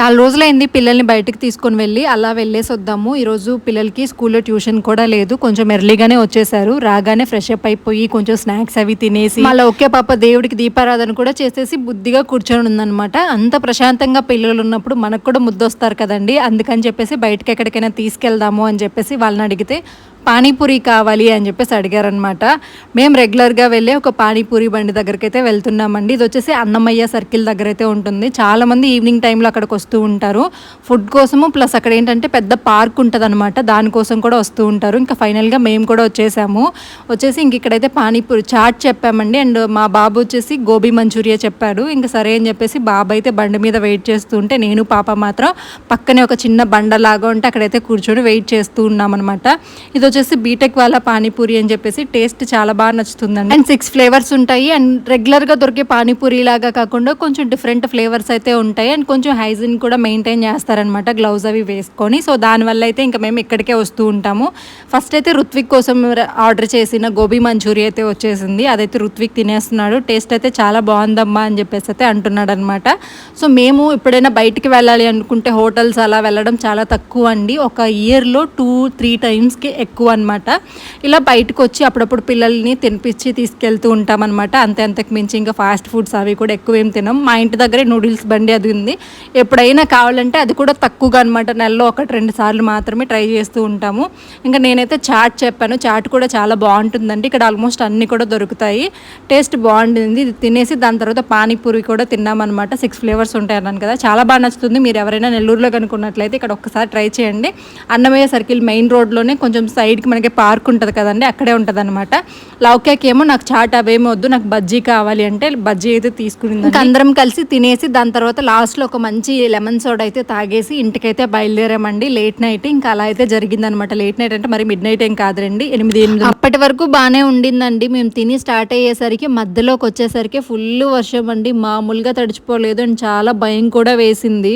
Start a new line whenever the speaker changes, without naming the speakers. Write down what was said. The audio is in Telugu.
చాలా రోజులైంది పిల్లల్ని బయటికి తీసుకొని వెళ్ళి అలా వెళ్ళేసి వద్దాము. ఈరోజు పిల్లలకి స్కూల్లో ట్యూషన్ కూడా లేదు. కొంచెం ఎర్లీగానే వచ్చేసారు. రాగానే ఫ్రెష్ అప్ అయిపోయి కొంచెం స్నాక్స్ అవి తినేసి మళ్ళీ ఒకే పాప దేవుడికి దీపారాధన కూడా చేసేసి బుద్ధిగా కూర్చొని ఉందనమాట. అంత ప్రశాంతంగా పిల్లలు ఉన్నప్పుడు మనకు కూడా ముద్దొస్తారు కదండి. అందుకని చెప్పేసి బయటకి ఎక్కడికైనా తీసుకెళ్దాము అని చెప్పేసి వాళ్ళని అడిగితే పానీపూరి కావాలి అని చెప్పేసి అడిగారనమాట. మేము రెగ్యులర్గా వెళ్ళే ఒక పానీపూరి బండి దగ్గరికి అయితే వెళ్తున్నామండి. ఇది వచ్చేసి అన్నమయ్య సర్కిల్ దగ్గర అయితే ఉంటుంది. చాలామంది ఈవినింగ్ టైంలో అక్కడికి వస్తూ ఉంటారు ఫుడ్ కోసము. ప్లస్ అక్కడ ఏంటంటే పెద్ద పార్క్ ఉంటుంది అనమాట, దానికోసం కూడా వస్తూ ఉంటారు. ఇంకా ఫైనల్గా మేము కూడా వచ్చేసి ఇంక ఇక్కడైతే పానీపూరి చాట్ చెప్పామండి. అండ్ మా బాబు వచ్చేసి గోబీ మంచూరియా చెప్పాడు. ఇంకా సరే అని చెప్పేసి బాబు అయితే బండి మీద వెయిట్ చేస్తూ ఉంటే నేను పాప మాత్రం పక్కనే ఒక చిన్న బండలాగా ఉంటే అక్కడైతే కూర్చొని వెయిట్ చేస్తూ ఉన్నామన్నమాట. ఇది వచ్చేసి బీటెక్ వాళ్ళ పానీపూరి అని చెప్పేసి టేస్ట్ చాలా బాగా నచ్చుతుందండి. అండ్ 6 ఫ్లేవర్స్ ఉంటాయి. అండ్ రెగ్యులర్గా దొరికే పానీపూరి లాగా కాకుండా కొంచెం డిఫరెంట్ ఫ్లేవర్స్ అయితే ఉంటాయి. అండ్ కొంచెం హైజీన్ కూడా మెయింటైన్ చేస్తారనమాట, గ్లౌజ్ అవి వేసుకొని. సో దానివల్ల అయితే ఇంకా మేము ఇక్కడికే వస్తూ ఉంటాము. ఫస్ట్ అయితే రుత్విక్ కోసం ఆర్డర్ చేసిన గోబీ మంచూరియా అయితే వచ్చేసింది. అదైతే రుత్విక్ తినేస్తున్నాడు. టేస్ట్ అయితే చాలా బాగుందమ్మా అని చెప్పేసి అయితే అంటున్నాడు అనమాట. సో మేము ఎప్పుడైనా బయటికి వెళ్ళాలి అనుకుంటే హోటల్స్ అలా వెళ్ళడం చాలా తక్కువ అండి. ఒక ఇయర్లో 2-3 టైమ్స్కి ఎక్కువ అనమాట. ఇలా బయటకు వచ్చి అప్పుడప్పుడు పిల్లల్ని తినిపించి తీసుకెళ్తూ ఉంటామన్నమాట. అంతకు మించి ఇంకా ఫాస్ట్ ఫుడ్స్ అవి కూడా ఎక్కువ ఏం తినాం. మా ఇంటి దగ్గరే నూడిల్స్ బండి అది ఉంది. ఎప్పుడైనా కావాలంటే అది కూడా తక్కువగా అనమాట, నెలలో 1-2 సార్లు మాత్రమే ట్రై చేస్తూ ఉంటాము. ఇంకా నేనైతే చాట్ చెప్పాను. చాట్ కూడా చాలా బాగుంటుందండి. ఇక్కడ ఆల్మోస్ట్ అన్నీ కూడా దొరుకుతాయి. టేస్ట్ బాగుంటుంది. ఇది తినేసి దాని తర్వాత పానీపూరి కూడా తిన్నామన్నమాట. 6 ఫ్లేవర్స్ ఉంటాయి అన్నాను కదా, చాలా బాగా నచ్చుతుంది. మీరు ఎవరైనా నెల్లూరులో కనుక్కున్నట్లయితే ఇక్కడ ఒక్కసారి ట్రై చేయండి. అన్నమయ్య సర్కిల్ మెయిన్ రోడ్లోనే కొంచెం సైడ్కి మనకి పార్క్ ఉంటుంది కదండి, అక్కడే ఉంటుంది అనమాట. లౌక్యాక్ ఏమో నాకు చాట్ అవేమో వద్దు, నాకు బజ్జీ కావాలి అంటే బజ్జీ అయితే తీసుకునింది. ఇంకా అందరం కలిసి తినేసి దాని తర్వాత లాస్ట్లో ఒక మంచి లెమన్ సోడా అయితే తాగేసి ఇంటికైతే బయలుదేరామండి. లేట్ నైట్ ఇంకా అలా అయితే జరిగిందనమాట. లేట్ నైట్ అంటే మరి మిడ్ నైట్ ఏం కాదురండి, 8 అప్పటి వరకు బాగానే ఉండిందండి. మేము తిని స్టార్ట్ అయ్యేసరికి మధ్యలోకి వచ్చేసరికి ఫుల్ వర్షం అండి. మామూలుగా తడిచిపోలేదు అండ్ చాలా భయం కూడా వేసింది.